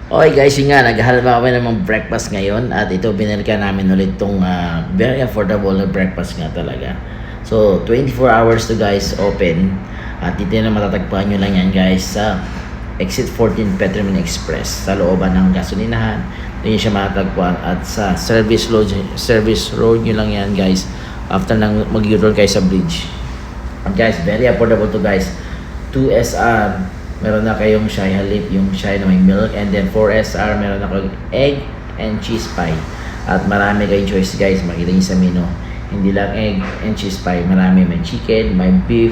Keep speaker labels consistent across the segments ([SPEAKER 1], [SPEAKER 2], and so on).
[SPEAKER 1] Okay guys, yun nga, naghahalap kami ng mga breakfast ngayon at ito binalikan namin ulit itong very affordable na breakfast nga talaga. So, 24 hours to guys open at dito na matatagpuan nyo lang yan guys sa Exit 14 Petromin Express sa looban ng gasolinahan. Doon nyo siya matatagpuan at sa service road nyo lang yan guys after nang mag-u-turn kayo sa bridge. And guys, very affordable to guys. 2SR meron na kayong Shai Halip, yung Shai na may milk, and then 4SR meron na kayong egg and cheese pie. At marami kayong choice guys, makita nyo sa menu. Hindi lang egg and cheese pie, marami, may chicken, may beef,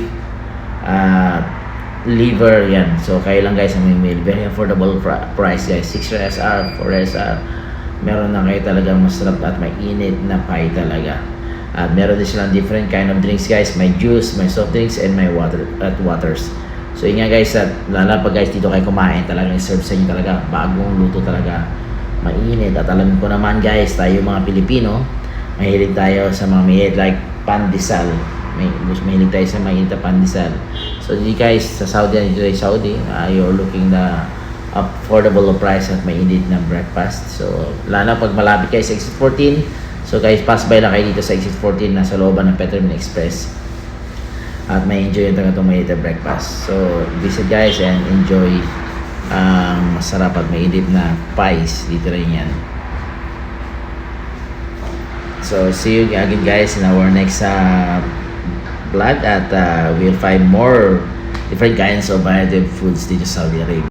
[SPEAKER 1] liver, yan. So kayo lang guys ang may meal. Very affordable price guys. 6SR, 4SR, meron na kayo talagang masarap at may init na pie talaga. At meron din silang different kind of drinks guys, may juice, may soft drinks, and may waters. So yun nga guys, at lalo pag guys dito kayo kumain, talagang serve sa inyo talaga, bagong luto talaga, mainit. At alam ko naman guys, tayo mga Pilipino, mahilig tayo sa mga mahilig like pandesal. Mahilig tayo sa mainit na pandesal. So dito guys, sa Saudi, you're looking the affordable price at mainit na breakfast. So lalo pag malapit kayo sa Exit 14, so guys, pass by lang kayo dito sa Exit 14 na sa looban ng Petromin Express. At may enjoy yung itong mainit na breakfast. So, visit guys and enjoy masarap at mainit na pies. Dito rin yan. So, see you again guys in our next vlog. At we'll find more different kinds of variety of foods dito sa Saudi Arabia.